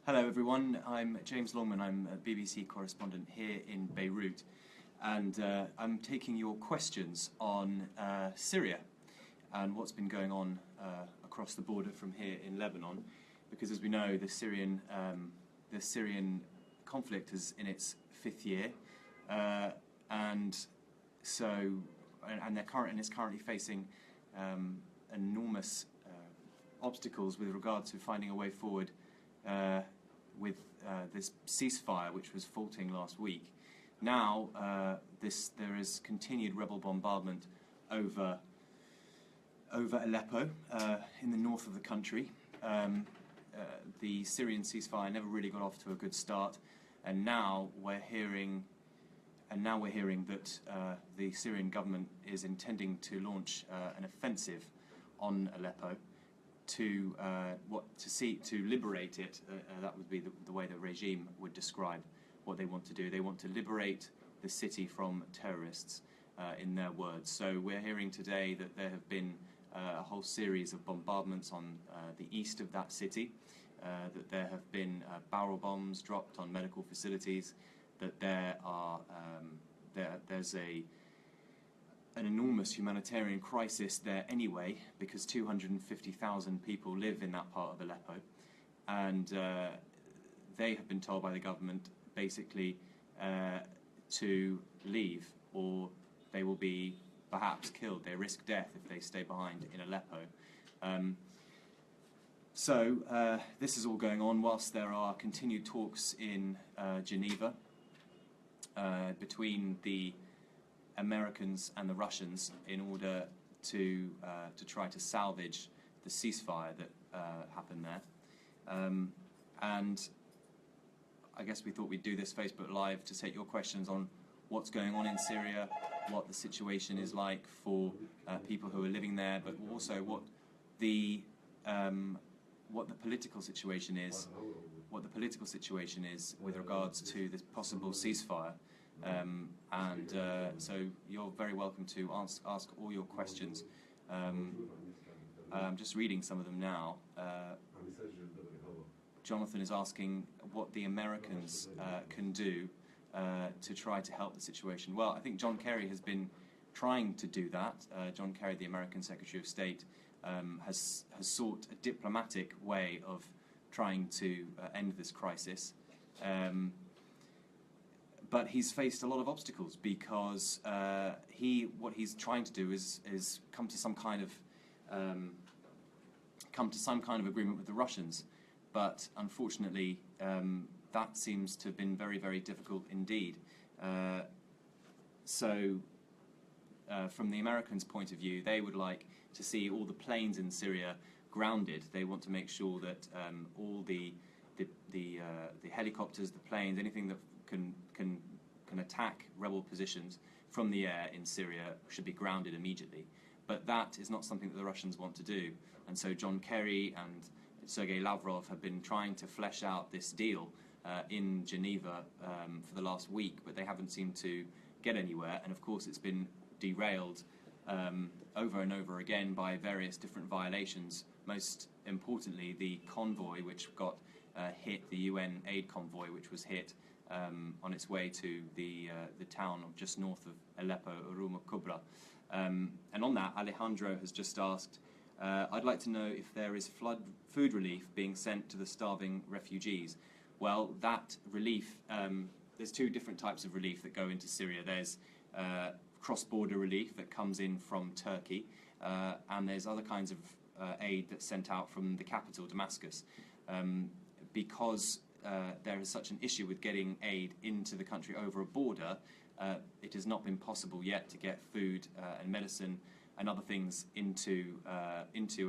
Hello everyone, I'm James Longman, I'm a BBC correspondent here in Beirut, and I'm taking your questions on Syria and what's been going on across the border from here in Lebanon, because as we know the Syrian conflict is in its fifth year, and it's currently facing enormous obstacles with regard to finding a way forward with this ceasefire, which was faltering last week. Now there is continued rebel bombardment over Aleppo in the north of the country. The Syrian ceasefire never really got off to a good start, and now we're hearing that the Syrian government is intending to launch an offensive on Aleppo to liberate it. That would be the way the regime would describe what they want to do. They want to liberate the city from terrorists, in their words. So we're hearing today that there have been a whole series of bombardments on the east of that city, that there have been barrel bombs dropped on medical facilities, that there's an enormous humanitarian crisis there anyway, because 250,000 people live in that part of Aleppo, and they have been told by the government basically to leave, or they will be perhaps killed. They risk death if they stay behind in Aleppo. So this is all going on whilst there are continued talks in Geneva between the Americans and the Russians in order to try to salvage the ceasefire that happened there. And I guess we thought we'd do this Facebook Live to take your questions on what's going on in Syria, what the situation is like for people who are living there, but also what the political situation is, with regards to this possible ceasefire. So you're very welcome to ask all your questions. I'm just reading some of them now. Jonathan is asking what the Americans can do to try to help the situation. Well, I think John Kerry has been trying to do that. John Kerry, the American Secretary of State, has sought a diplomatic way of trying to end this crisis. But he's faced a lot of obstacles because what he's trying to do is come to some kind of agreement with the Russians. But unfortunately, that seems to have been very, very difficult indeed. So from the Americans' point of view, they would like to see all the planes in Syria grounded. They want to make sure that all the helicopters, the planes, anything that can attack rebel positions from the air in Syria should be grounded immediately. But that is not something that the Russians want to do. And so John Kerry and Sergei Lavrov have been trying to flesh out this deal in Geneva for the last week, but they haven't seemed to get anywhere. And of course it's been derailed over and over again by various different violations. Most importantly, the convoy which got hit, the UN aid convoy which was hit on its way to the town of just north of Aleppo, Uruma Kubra. And on that, Alejandro has just asked, I'd like to know if there is food relief being sent to the starving refugees. Well, that relief, there's two different types of relief that go into Syria. There's cross-border relief that comes in from Turkey, and there's other kinds of aid that's sent out from the capital, Damascus. Because there is such an issue with getting aid into the country over a border, it has not been possible yet to get food and medicine and other things into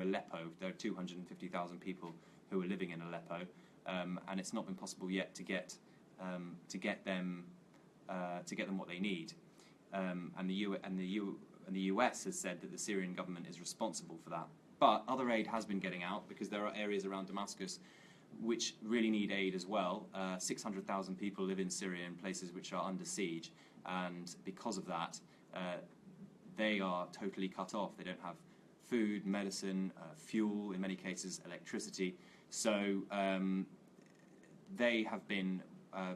Aleppo. There are 250,000 people who are living in Aleppo, and it's not been possible yet to get them what they need. And the US has said that the Syrian government is responsible for that. But other aid has been getting out because there are areas around Damascus which really need aid as well. 600,000 people live in Syria in places which are under siege, and because of that, they are totally cut off. They don't have food, medicine, fuel, in many cases electricity. So they have been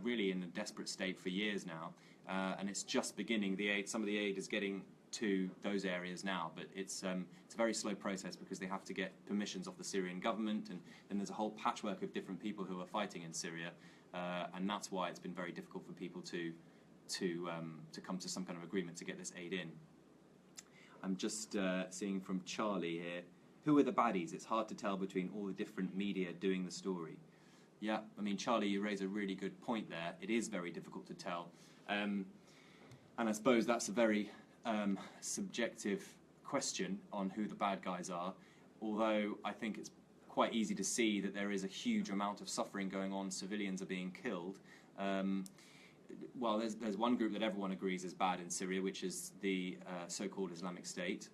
really in a desperate state for years now, and it's just beginning. Some of the aid is getting to those areas now, but it's a very slow process because they have to get permissions off the Syrian government, and then there's a whole patchwork of different people who are fighting in Syria, and that's why it's been very difficult for people to come to some kind of agreement to get this aid in. I'm just seeing from Charlie here, who are the baddies? It's hard to tell between all the different media doing the story. Yeah, I mean, Charlie, you raise a really good point there. It is very difficult to tell. And I suppose that's a very subjective question on who the bad guys are, although I think it's quite easy to see that there is a huge amount of suffering going on. Civilians are being killed. Well, there's one group that everyone agrees is bad in Syria, which is the so-called Islamic State.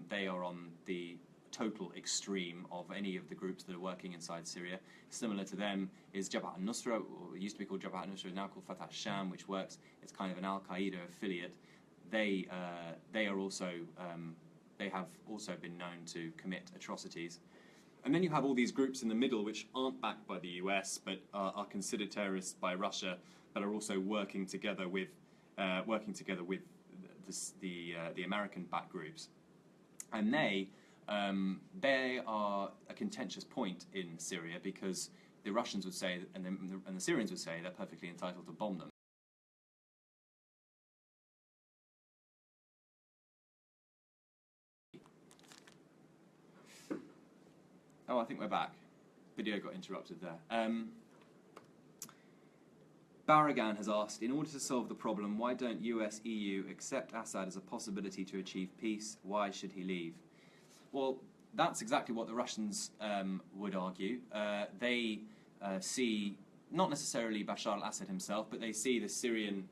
They are on the total extreme of any of the groups that are working inside Syria. Similar to them is Jabhat al-Nusra, or it used to be called Jabhat al-Nusra, now called Fatah al-Sham, which works. It's kind of an Al-Qaeda affiliate. They have also been known to commit atrocities. And then you have all these groups in the middle which aren't backed by the US but are considered terrorists by Russia, but are also working together with the American-backed groups, and they are a contentious point in Syria because the Russians would say, and the Syrians would say, they're perfectly entitled to bomb them. Oh, I think we're back. Video got interrupted there. Barragan has asked, in order to solve the problem, why don't US, EU accept Assad as a possibility to achieve peace? Why should he leave? Well, that's exactly what the Russians would argue. They see, not necessarily Bashar al-Assad himself, but they see the Syrian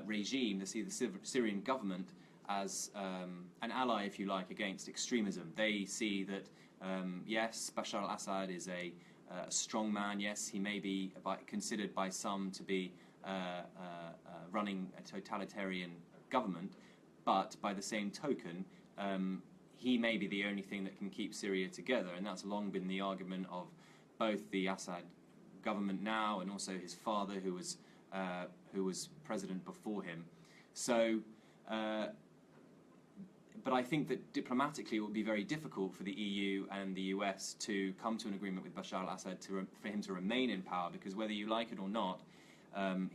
regime, they see the Syrian government as an ally, if you like, against extremism. They see that, yes, Bashar al-Assad is a strong man. Yes, he may be considered by some to be running a totalitarian government, but by the same token, he may be the only thing that can keep Syria together, and that's long been the argument of both the Assad government now and also his father, who was president before him. So, but I think that diplomatically it would be very difficult for the EU and the US to come to an agreement with Bashar al-Assad for him to remain in power, because whether you like it or not,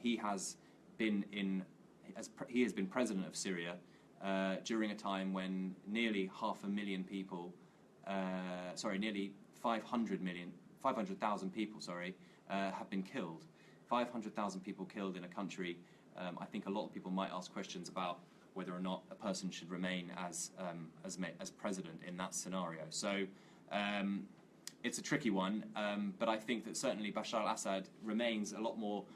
he has been president of Syria during a time when nearly 500,000 people, nearly 500,000 people, have been killed. 500,000 people killed in a country. I think a lot of people might ask questions about whether or not a person should remain as president in that scenario. So it's a tricky one, but I think that certainly Bashar al-Assad remains a lot more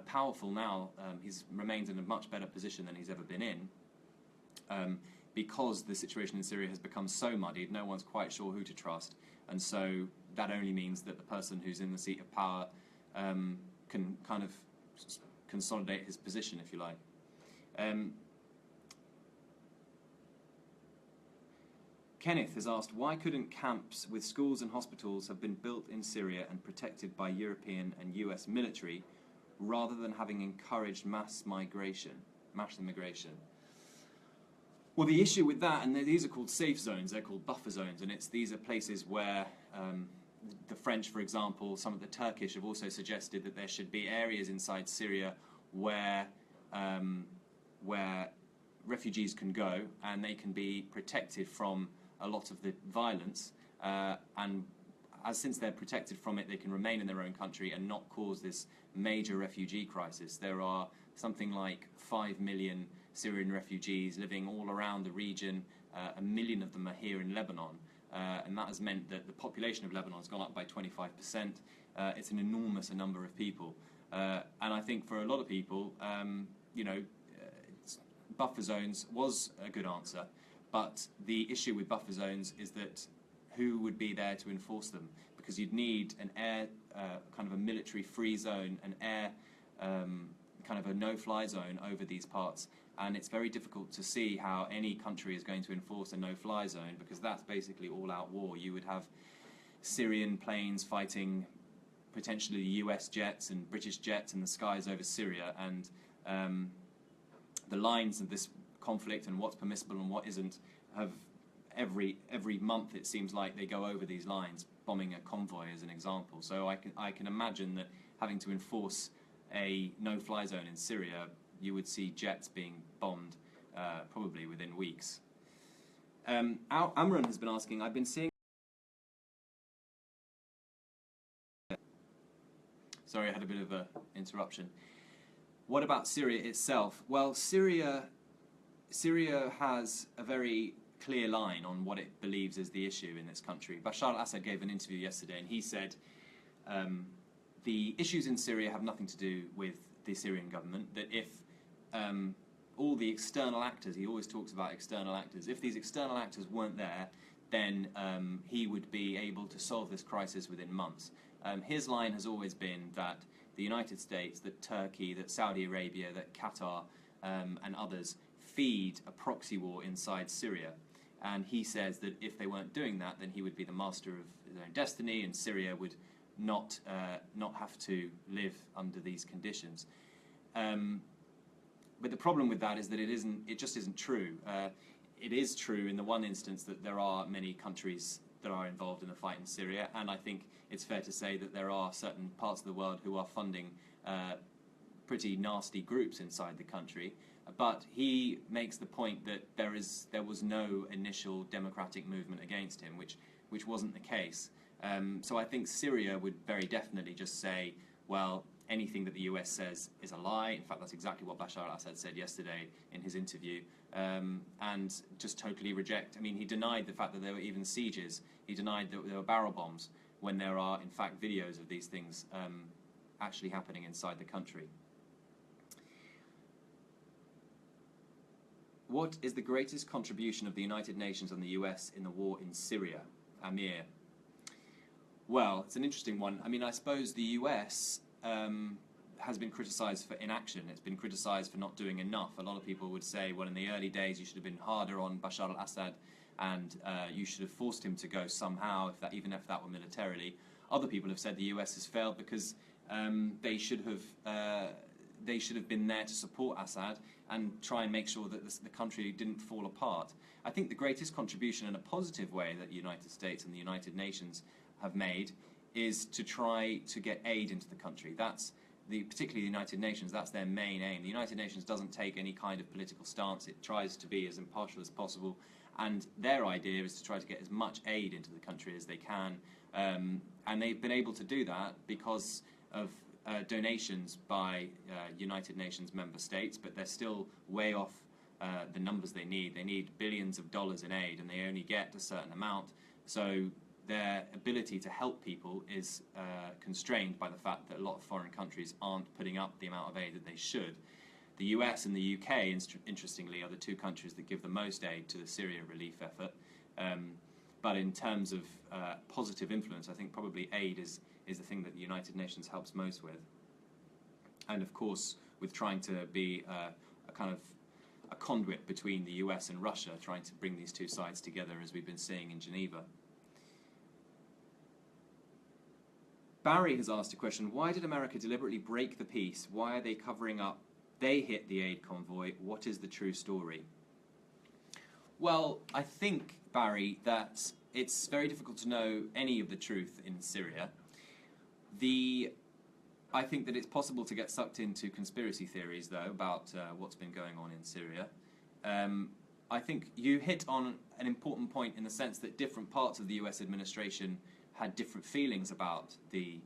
powerful now. He remains in a much better position than he's ever been in, because the situation in Syria has become so muddied, no one's quite sure who to trust, and so that only means that the person who's in the seat of power can kind of consolidate his position, if you like. Kenneth has asked, why couldn't camps with schools and hospitals have been built in Syria and protected by European and US military, rather than having encouraged mass immigration? Well, the issue with that, and these are called safe zones, they're called buffer zones, and these are places where the French, for example, some of the Turkish have also suggested that there should be areas inside Syria where refugees can go and they can be protected from a lot of the violence, and since they're protected from it, they can remain in their own country and not cause this major refugee crisis. There are something like 5 million Syrian refugees living all around the region. 1 million of them are here in Lebanon, and that has meant that the population of Lebanon has gone up by 25%. It's an enormous number of people, and I think for a lot of people, buffer zones was a good answer. But the issue with buffer zones is that who would be there to enforce them? Because you'd need an air, kind of a military-free zone, an air, kind of a no-fly zone over these parts. And it's very difficult to see how any country is going to enforce a no-fly zone, because that's basically all-out war. You would have Syrian planes fighting potentially US jets and British jets in the skies over Syria, and the lines of this conflict and what's permissible and what isn't have every month it seems like they go over these lines, bombing a convoy as an example. So I can imagine that having to enforce a no-fly zone in Syria, you would see jets being bombed probably within weeks. Amran has been asking, I've been seeing... Sorry, I had a bit of an interruption. What about Syria itself? Well, Syria has a very clear line on what it believes is the issue in this country. Bashar al-Assad gave an interview yesterday and he said the issues in Syria have nothing to do with the Syrian government, that if all the external actors, he always talks about external actors, if these external actors weren't there, then he would be able to solve this crisis within months. His line has always been that the United States, that Turkey, that Saudi Arabia, that Qatar and others feed a proxy war inside Syria. And he says that if they weren't doing that, then he would be the master of his own destiny and Syria would not have to live under these conditions. But the problem with that is that it just isn't true. It is true in the one instance that there are many countries that are involved in the fight in Syria, and I think it's fair to say that there are certain parts of the world who are funding pretty nasty groups inside the country. But he makes the point that there was no initial democratic movement against him, which wasn't the case. So I think Syria would very definitely just say, well, anything that the US says is a lie. In fact, that's exactly what Bashar al-Assad said yesterday in his interview, and just totally reject. I mean, he denied the fact that there were even sieges. He denied that there were barrel bombs, when there are, in fact, videos of these things actually happening inside the country. What is the greatest contribution of the United Nations and the US in the war in Syria? Amir. Well, it's an interesting one. I mean, I suppose the US has been criticised for inaction. It's been criticised for not doing enough. A lot of people would say, well, in the early days you should have been harder on Bashar al-Assad and you should have forced him to go somehow, even if that were militarily. Other people have said the US has failed because they should have been there to support Assad and try and make sure that the country didn't fall apart. I think the greatest contribution in a positive way that the United States and the United Nations have made is to try to get aid into the country. That's particularly the United Nations, that's their main aim. The United Nations doesn't take any kind of political stance. It tries to be as impartial as possible, and their idea is to try to get as much aid into the country as they can, and they've been able to do that because of donations by United Nations member states, but they're still way off the numbers they need. They need billions of dollars in aid, and they only get a certain amount. So their ability to help people is constrained by the fact that a lot of foreign countries aren't putting up the amount of aid that they should. The US and the UK, interestingly, are the two countries that give the most aid to the Syria relief effort. But in terms of positive influence, I think probably aid is the thing that the United Nations helps most with. And of course, with trying to be a kind of a conduit between the US and Russia, trying to bring these two sides together, as we've been seeing in Geneva. Barry has asked a question, why did America deliberately break the peace? Why are they covering up? They hit the aid convoy. What is the true story? Well, I think, Barry, that it's very difficult to know any of the truth in Syria. I think that it's possible to get sucked into conspiracy theories, though, about what's been going on in Syria. I think you hit on an important point in the sense that different parts of the US administration had different feelings about the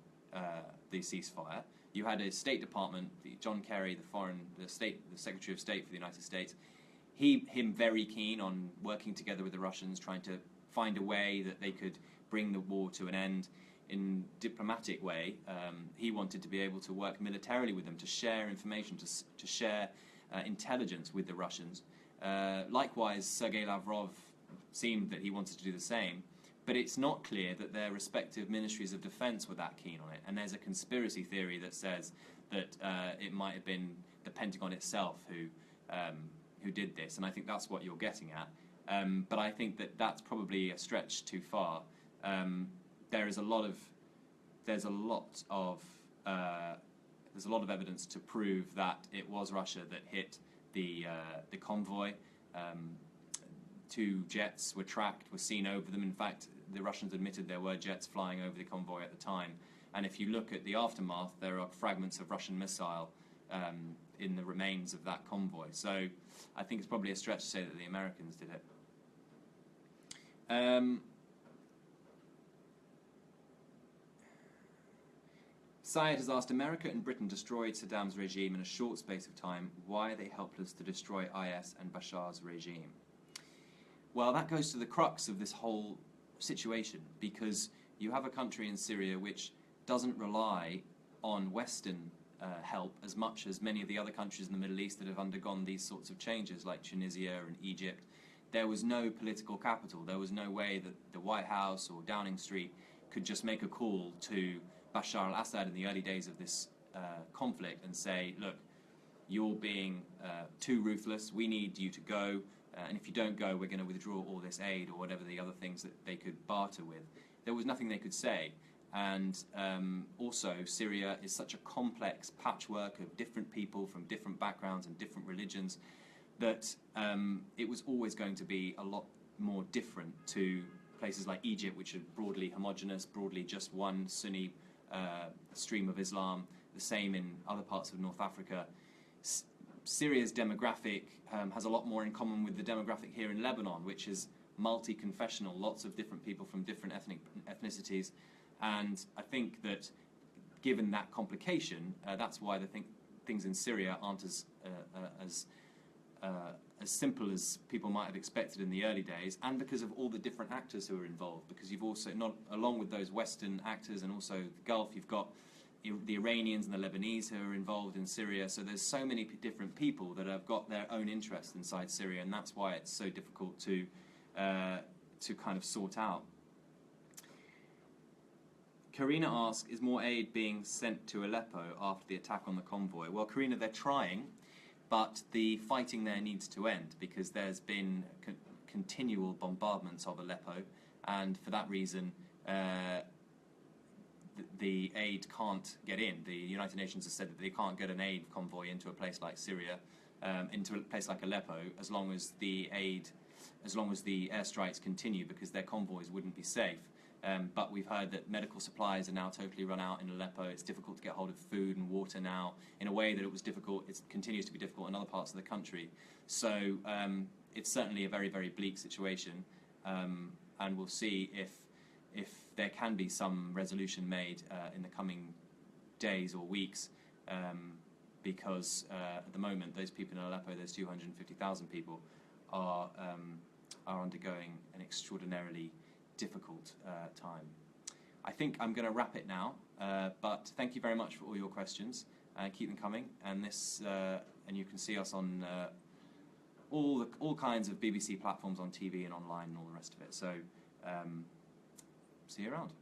ceasefire. You had a State Department, John Kerry, the Secretary of State for the United States, him very keen on working together with the Russians, trying to find a way that they could bring the war to an end in a diplomatic way. He wanted to be able to work militarily with them, to share information, to share intelligence with the Russians. Likewise, Sergei Lavrov seemed that he wanted to do the same. But it's not clear that their respective ministries of defense were that keen on it. And there's a conspiracy theory that says that it might have been the Pentagon itself who did this. And I think that's what you're getting at. But I think that that's probably a stretch too far. There is a lot of there's a lot of evidence to prove that it was Russia that hit the convoy. 2 jets were tracked, were seen over them. In fact, the Russians admitted there were jets flying over the convoy at the time. And if you look at the aftermath, there are fragments of Russian missile in the remains of that convoy. So I think it's probably a stretch to say that the Americans did it. Syed has asked, America and Britain destroyed Saddam's regime in a short space of time. Why are they helpless to destroy IS and Bashar's regime? Well, that goes to the crux of this whole situation, because you have a country in Syria which doesn't rely on Western help as much as many of the other countries in the Middle East that have undergone these sorts of changes, like Tunisia and Egypt. There was no political capital. There was no way that the White House or Downing Street could just make a call to Bashar al-Assad in the early days of this conflict and say, look, you're being too ruthless, we need you to go, and if you don't go, we're going to withdraw all this aid, or whatever the other things that they could barter with. There was nothing they could say. And also, Syria is such a complex patchwork of different people from different backgrounds and different religions that it was always going to be a lot more different to places like Egypt, which are broadly homogenous, broadly just one Sunni stream of Islam, the same in other parts of North Africa. Syria's demographic has a lot more in common with the demographic here in Lebanon, which is multi-confessional, lots of different people from different ethnicities. And I think that given that complication, that's why things in Syria aren't as simple as people might have expected in the early days, and because of all the different actors who are involved. Because you've also, not along with those Western actors and also the Gulf, you've got the Iranians and the Lebanese who are involved in Syria. So there's so many different people that have got their own interests inside Syria, and that's why it's so difficult to kind of sort out. Karina asks, is more aid being sent to Aleppo after the attack on the convoy? Well, Karina, they're trying, but the fighting there needs to end, because there's been continual bombardments of Aleppo, and for that reason the aid can't get in. The United Nations has said that they can't get an aid convoy into a place like Syria, into a place like Aleppo, as long as the airstrikes continue, because their convoys wouldn't be safe. But we've heard that medical supplies are now totally run out in Aleppo. It's difficult to get hold of food and water now in a way that it was difficult. It continues to be difficult in other parts of the country. So it's certainly a very, very bleak situation, and we'll see if there can be some resolution made in the coming days or weeks, because at the moment those people in Aleppo, those 250,000 people, are undergoing an extraordinarily difficult time. I think I'm going to wrap it now, but thank you very much for all your questions. Keep them coming, and you can see us on all kinds of BBC platforms on TV and online and all the rest of it. So see you around.